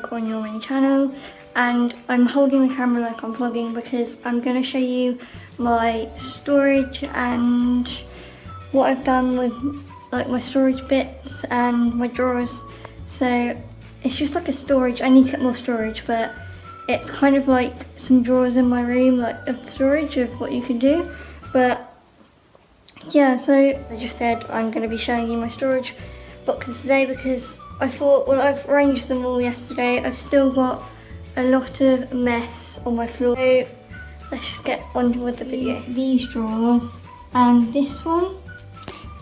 vlog on your main channel, and I'm holding the camera like I'm vlogging because I'm going to show you my storage and what I've done with like my storage bits and my drawers. So it's just like a storage. I need to get more storage, but it's kind of like some drawers in my room, like of storage of what you can do. But yeah, so I just said I'm going to be showing you my storage boxes today because I thought, well, I've arranged them all yesterday. I've still got a lot of mess on my floor. So let's just get on with the video. These drawers and this one.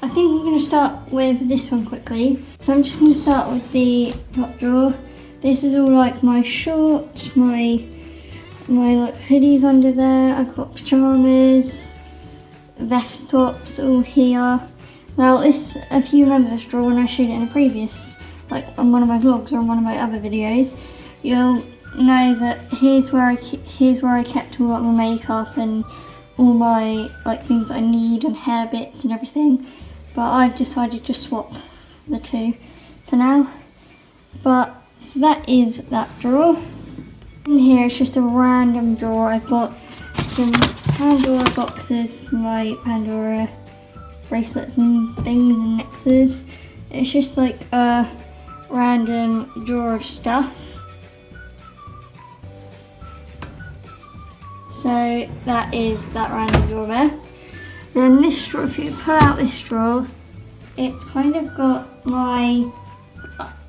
I think I'm going to start with this one quickly. So I'm just going to start with the top drawer. This is all like my shorts, my like hoodies under there. I've got pyjamas, vest tops all here. Now this, if you remember this drawer when I showed it in a previous, like on one of my vlogs or on one of my other videos, you'll know that here's where I kept all like my makeup and all my like things I need and hair bits and everything. But I've decided to swap the two for now. But so that is that drawer. In here it's just a random drawer. I've got some Pandora boxes for my Pandora bracelets and things and necklaces. It's just like a random drawer of stuff. So that is that random drawer there. Then this drawer, if you pull out this drawer, it's kind of got my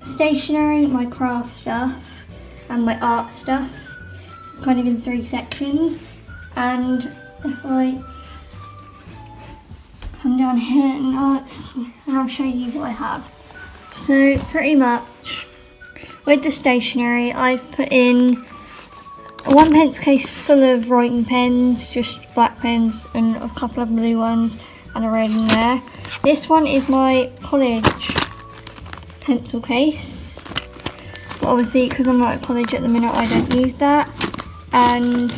stationery, my craft stuff, and my art stuff. It's kind of in 3 sections. And if I come down here and I'll show you what I have. So pretty much with the stationery, I've put in one pencil case full of writing pens, just black pens and a couple of blue ones and a red in there. This one is my college pencil case, but obviously because I'm not at college at the minute I don't use that. And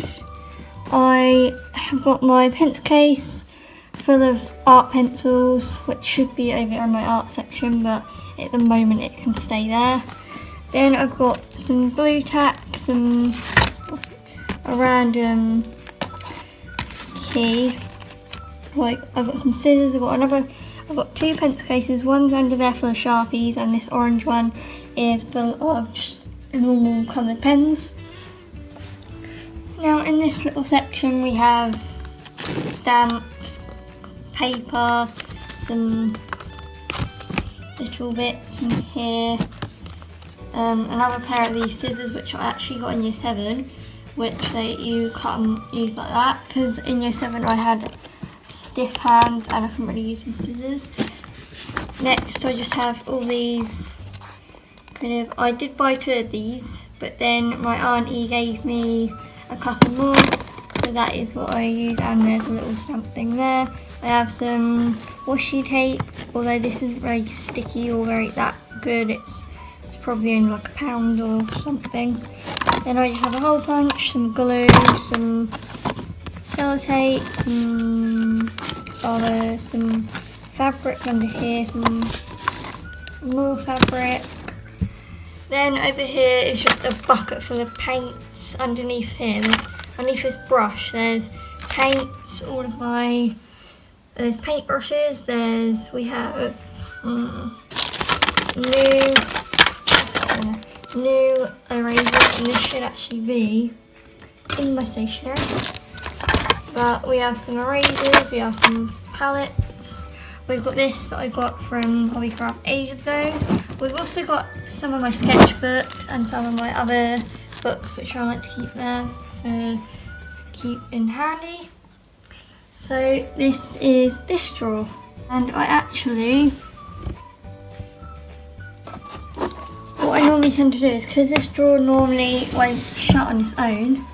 I have got my pencil case full of art pencils, which should be over in my art section, but at the moment it can stay there. Then I've got some blue tack, a random key, like I've got some scissors, I've got 2 pencil cases, one's under there full of Sharpies and this orange one is full of just normal coloured pens. Now in this little section we have stamps, paper, some little bits in here, another pair of these scissors which I actually got in year 7, which you cut and use like that, because in year 7 I had stiff hands and I couldn't really use some scissors. Next I just have all these I did buy 2 of these, but then my auntie gave me a couple more, so that is what I use, and there's a little stamp thing there. I have some washi tape, although this isn't very sticky or very that good, it's probably only like £1 or something. Then I just have a hole punch, some glue, some sellotape, some fabric under here, some more fabric. Then over here is just a bucket full of paints. Underneath here, underneath this brush, there's paints, all of there's paintbrushes, we have new eraser, and this should actually be in my stationery. But we have some erasers, we have some palettes, we've got this that I got from Hobbycraft ages ago. We've also got some of my sketchbooks and some of my other books which I like to keep there keep in handy. So this is this drawer, and what I normally tend to do is, because this drawer normally won't shut on its own,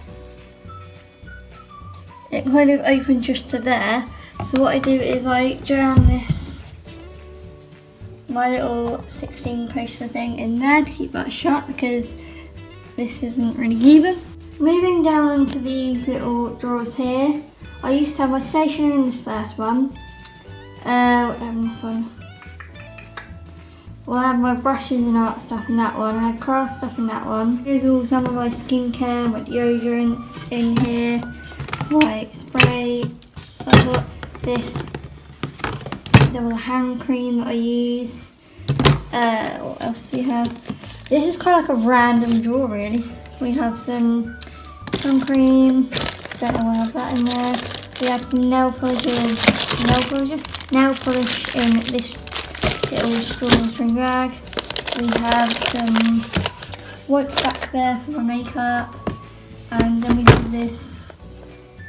it kind of opens just to there. So what I do is I jam my little 16 poster thing in there to keep that shut, because this isn't really even. Moving down into these little drawers here, I used to have my stationery in this first one. What happened in this one? Well, I have my brushes and art stuff in that one. I have craft stuff in that one. Here's all some of my skincare, my deodorants in here, my spray. I've got this double hand cream that I use. What else do we have? This is kind of like a random drawer really. We have some sun cream, don't know why I have that in there. We have some nail polish in this little straw string bag. We have some wipes back there for my makeup, and then we have this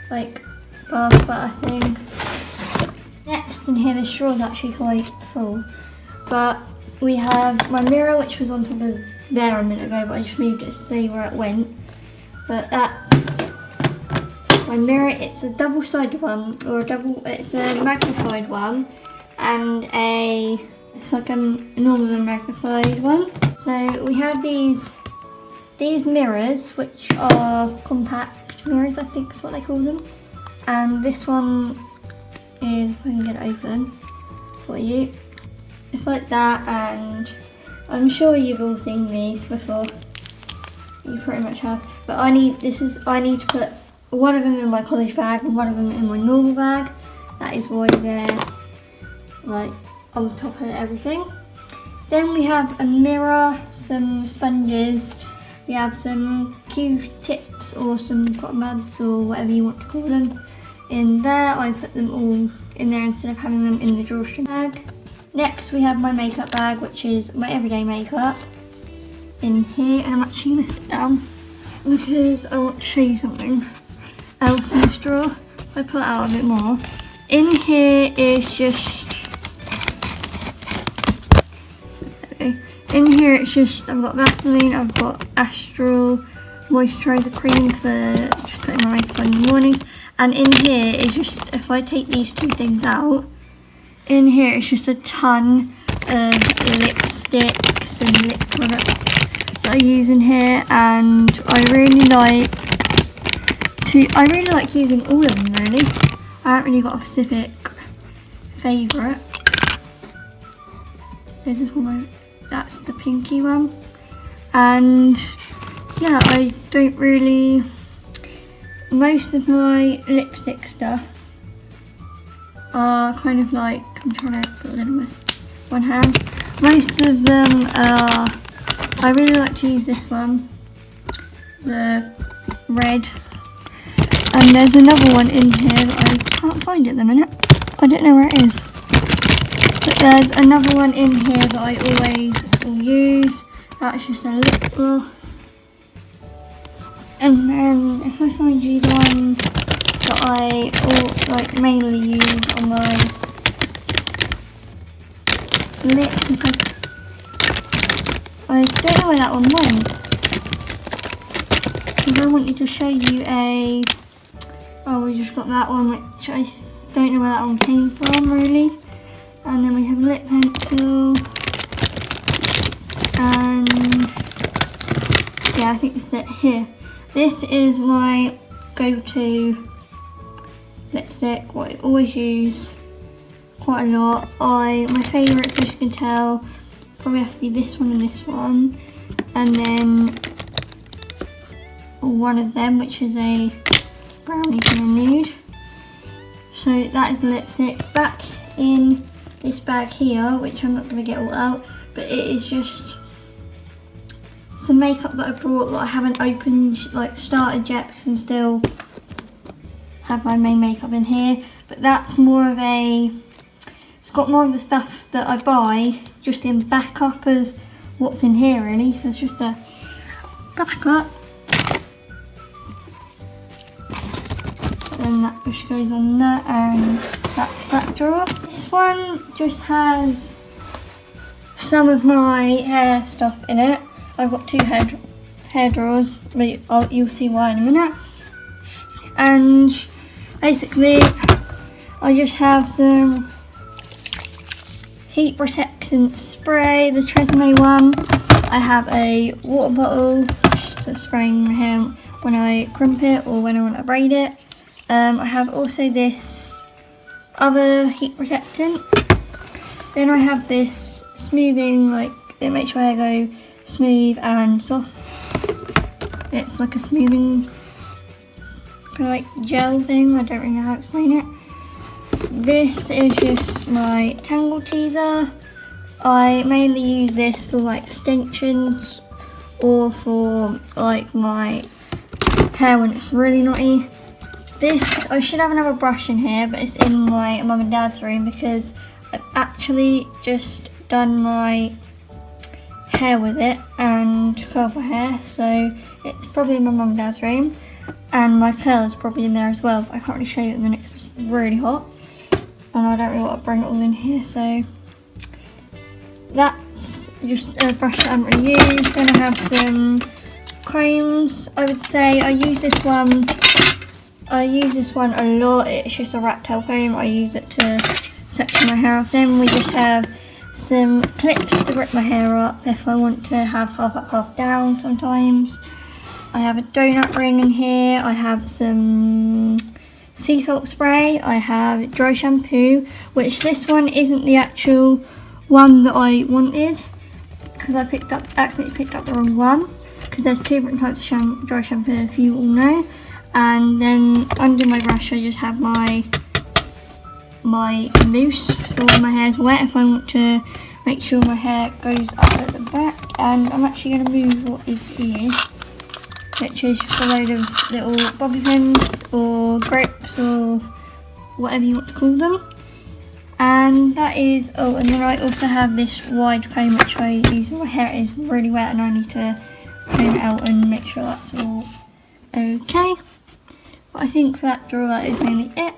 like bath butter thing. Next in here, this straw is actually quite full, but we have my mirror, which was on top of there a minute ago, but I just moved it to see where it went. But that's my mirror. It's a double-sided one, it's a magnified one, and it's like a normal magnified one. So we have these mirrors, which are compact mirrors, I think is what they call them. And this one is, if I can get it open for you, it's like that, and I'm sure you've all seen these before. You pretty much have. But I need to put one of them in my college bag and one of them in my normal bag. That is why they're like on top of everything. Then we have a mirror, some sponges, we have some Q-tips or some cotton buds or whatever you want to call them. In there, I put them all in there instead of having them in the drawstring bag. Next we have my makeup bag, which is my everyday makeup in here, and I'm actually going to sit down because I want to show you something else in this drawer. If I pull it out a bit more, in here is just, okay, in here it's just, I've got Vaseline, I've got Astral moisturiser cream for just putting my makeup on in the mornings, and in here is just, if I take these two things out, in here it's just a ton of lipsticks and lip products that I use in here, and I really like using all of them really. I haven't really got a specific favourite. There's this one, that's the pinky one. And yeah, I don't really, most of my lipstick stuff are kind of like, I'm trying to put it in with one hand. Most of them are, I really like to use this one, the red. And there's another one in here that I can't find at the minute. I don't know where it is. But there's another one in here that I always will use. That's just a lip gloss. And then if I find you the one that I mainly use on my lips, I don't know where that one went. Because I wanted to show you we just got that one, which I don't know where that one came from really. And then we have lip pencil, and yeah, I think it's it here. This is my go-to lipstick, what I always use quite a lot. My favourites, as you can tell, probably have to be this one and this one, and then one of them, which is a brownie and a nude. So that is the lipstick. Back in this bag here, which I'm not going to get all out, but it is just some makeup that I brought that I haven't opened, started yet, because I'm still have my main makeup in here. But that's more of it's got more of the stuff that I buy just in backup of what's in here really. So it's just a backup. And that just goes on there, and that's that drawer. This one just has some of my hair stuff in it. I've got two hair drawers, but you'll see why in a minute. And basically, I just have some heat protectant spray, the Tresemme one. I have a water bottle just to spray in my hair when I crimp it or when I want to braid it. I have also this other heat protectant. Then I have this smoothing, like it makes your hair go smooth and soft. It's like a smoothing kind of like gel thing, I don't really know how to explain it. This is just my tangle teaser. I mainly use this for like extensions or for like my hair when it's really knotty. This, I should have another brush in here, but it's in my mum and dad's room because I've actually just done my hair with it and curled my hair, so it's probably in my mum and dad's room, and my curl is probably in there as well, but I can't really show you at the minute because it's really hot and I don't really want to bring it all in here. So that's just a brush that I haven't really used. Then I have some combs. I would say I use this one a lot. It's just a rat tail comb. I use it to section my hair off. Then we just have some clips to grip my hair up if I want to have half up, half down sometimes. I have a donut ring in here. I have some sea salt spray. I have dry shampoo, which this one isn't the actual one that I wanted because I accidentally picked up the wrong one, because there's two different types of dry shampoo, if you all know. And then under my brush I just have my mousse for when my hair's wet, if I want to make sure my hair goes up at the back. And I'm actually going to move what is here, which is just a load of little bobby pins or grips or whatever you want to call them. And that is, oh, and then I also have this wide comb which I use when my hair is really wet and I need to comb it out and make sure that's all okay. But I think for that drawer that is mainly it.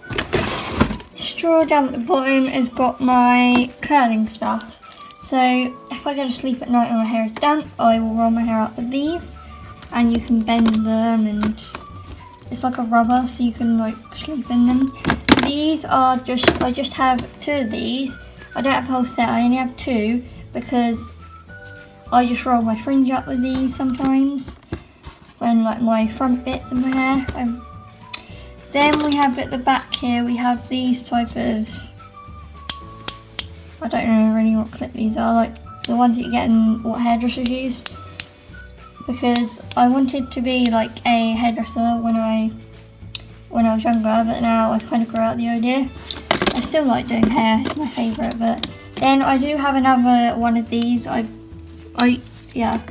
Straw down at the bottom has got my curling stuff. So if I go to sleep at night and my hair is damp, I will roll my hair up with these, and you can bend them, and it's like a rubber so you can like sleep in them. These are just, I just have two of these. I don't have a whole set, I only have two because I just roll my fringe up with these sometimes when like my front bits of my hair. Then we have at the back here, we have these type of, I don't know really what clip these are, like the ones that you get in what hairdressers use, because I wanted to be like a hairdresser when I was younger, but now I kind of grew out the idea. I still like doing hair, it's my favourite. But then I do have another one of these. Yeah,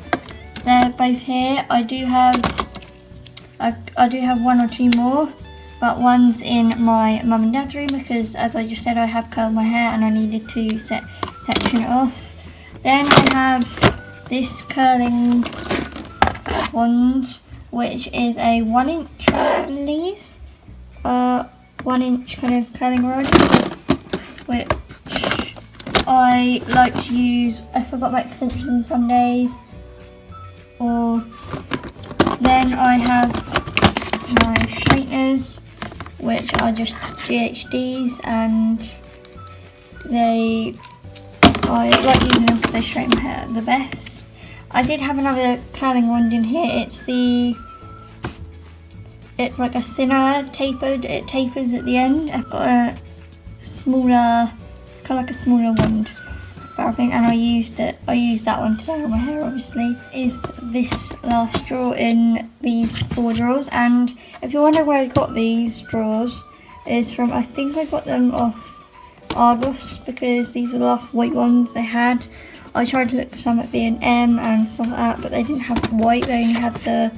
they're both here. I do have one or two more, but one's in my mum and dad's room because, as I just said, I have curled my hair and I needed to section it off. Then I have this curling wand, which is a 1 inch, I believe. 1 inch kind of curling rod, which I like to use if I've got my extensions some days. Or then I have my straighteners, which are just GHDs, and I like using them because they straighten my hair the best. I did have another curling wand in here. It's like a thinner tapered, it tapers at the end. I've got a smaller, it's kind of like a smaller wand barrel thing, and I used that one today on my hair obviously. Is this last drawer in these 4 drawers, and if you're wondering where I got these drawers, is from, I think I got them off Argos because these are the last white ones they had. I tried to look for some at B&M and stuff like that, but they didn't have white, they only had the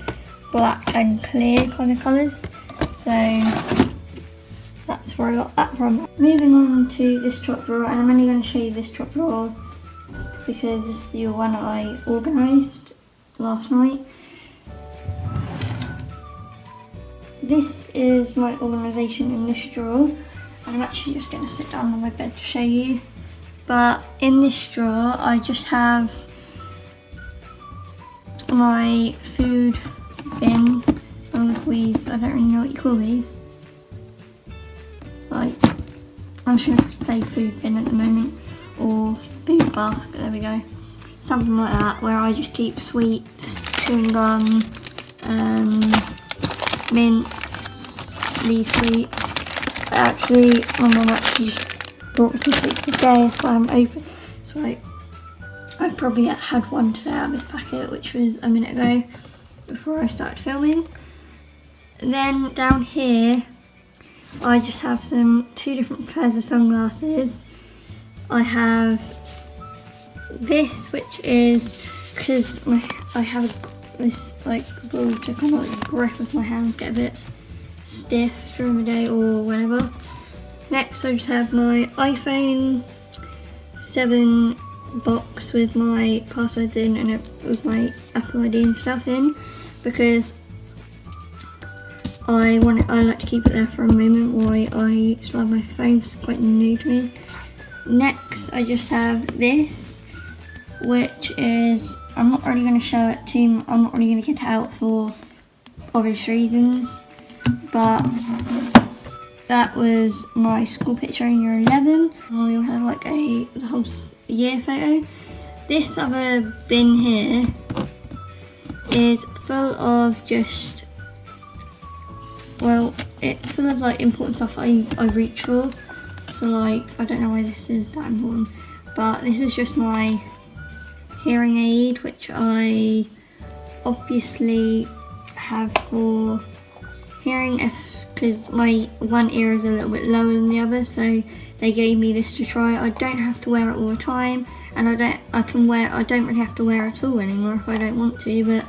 black and clear kind of colours, so that's where I got that from. Moving on to this top drawer, and I'm only going to show you this top drawer because this is the one I organised last night. This is my organisation in this drawer, and I'm actually just going to sit down on my bed to show you. But in this drawer I just have my food bin of these, I don't really know what you call these. Like, I'm just going to say food bin at the moment, or food basket, there we go. Something like that, where I just keep sweets, chewing gum, mints, these sweets. But actually, my mum actually just brought me some sweets today, so I haven't opened. So I probably had one today out of this packet, which was a minute ago before I started filming. Then down here, I just have two different pairs of sunglasses. I have this, which is because I have this like bulge, I kind of like grip with my hands, get a bit stiff during the day or whenever. Next, I just have my iPhone 7 box with my passwords in and with my Apple ID and stuff in, because I like to keep it there for a moment while I still have my phone, it's quite new to me. Next, I just have this, which is, I'm not really going to show it to you, I'm not really going to get it out for obvious reasons, but that was my school picture in year 11. We'll have like the whole year photo. This other bin here is full of just, well, it's full of like important stuff I reach for. So like, I don't know why this is that important, but this is just my hearing aid, which I obviously have for hearing, because my one ear is a little bit lower than the other, so they gave me this to try. I don't have to wear it all the time, and I don't really have to wear it at all anymore if I don't want to, but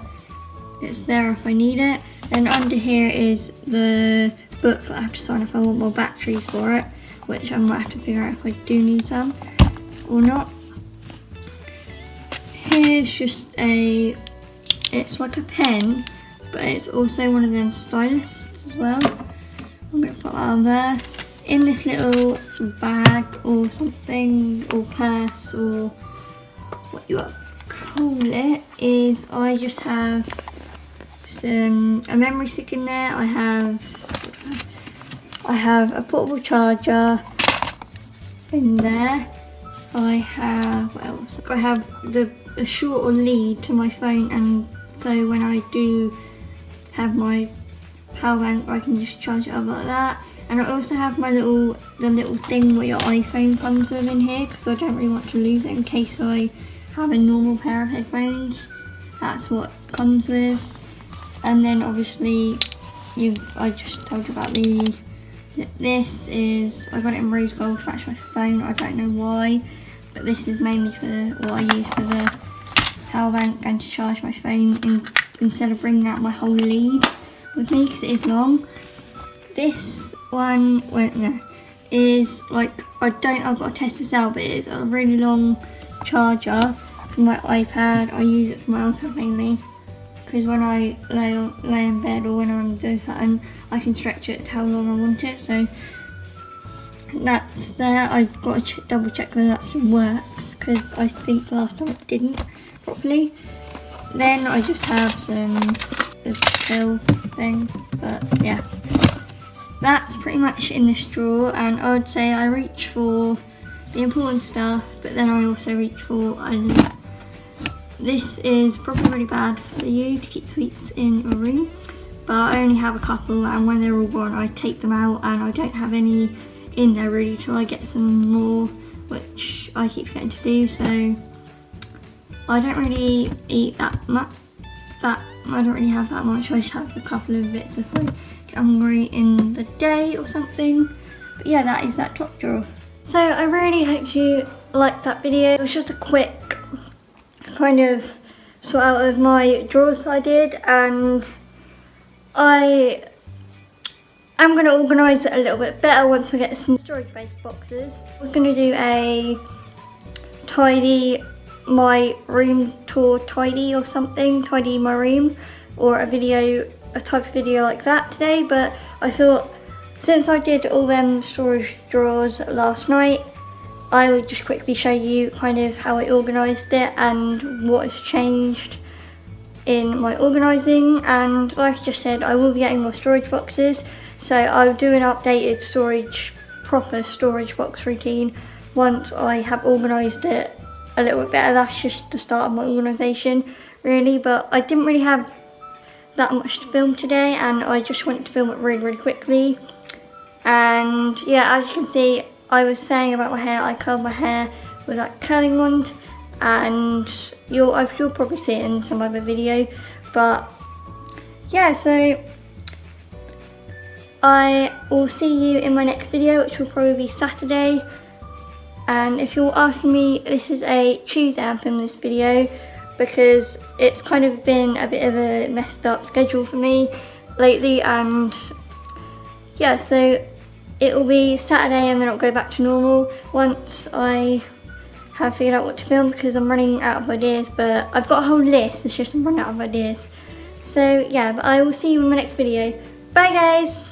it's there if I need it. Then under here is the book that I have to sign if I want more batteries for it, which I might have to figure out if I do need some or not. Here's just it's like a pen, but it's also one of them stylists as well. I'm going to put that on there. In this little bag or something, or purse, or what you want to call it, is I just have a memory stick in there. I have a portable charger in there. I have, what else? I have a short or lead to my phone, and so when I do have my power bank, I can just charge it up like that. And I also have the little thing where your iPhone comes with in here, because I don't really want to lose it in case I have a normal pair of headphones. That's what it comes with. And then obviously, I just told you about this is, I got it in rose gold to match my phone. I don't know why, but this is mainly for what I use for the power bank and to charge my phone instead of bringing out my whole lead with me, because it is long. This one, is like, I've got to test this out, but it's a really long charger for my iPad. I use it for my iPad mainly, because when I lay in bed or when I'm doing something, I can stretch it to how long I want it. So that's there. I've got to double check whether that still works, because I think last time it didn't properly. Then I just have a pill thing, but yeah. That's pretty much in this drawer, and I would say I reach for the important stuff, but then I also reach for, this is probably really bad for you to keep sweets in your room, but I only have a couple, and when they're all gone I take them out, and I don't have any in there really till I get some more, which I keep forgetting to do. So I don't really eat that much, I don't really have that much. I just have a couple of bits if I get hungry in the day or something. But yeah, that is that top drawer. So I really hope you liked that video. It was just a quick kind of sort out of my drawers I did, and I am going to organise it a little bit better once I get some storage-based boxes. I was going to do a tidy my room tour or something, tidy my room, or a type of video like that today, but I thought since I did all them storage drawers last night, I would just quickly show you kind of how I organised it and what has changed in my organising. And like I just said, I will be getting more storage boxes, so I'll do an updated proper storage box routine once I have organised it a little bit better. That's just the start of my organisation really, but I didn't really have that much to film today, and I just wanted to film it really quickly. And yeah, as you can see, I was saying about my hair, I curled my hair with that curling wand, and you'll probably see it in some other video. But yeah, so I will see you in my next video, which will probably be Saturday. And if you're asking me, this is a Tuesday I'm filming this video because it's kind of been a bit of a messed up schedule for me lately, and yeah, so it will be Saturday and then it'll go back to normal once I have figured out what to film, because I'm running out of ideas. But I've got a whole list, it's just I'm running out of ideas. So yeah, but I will see you in my next video. Bye guys!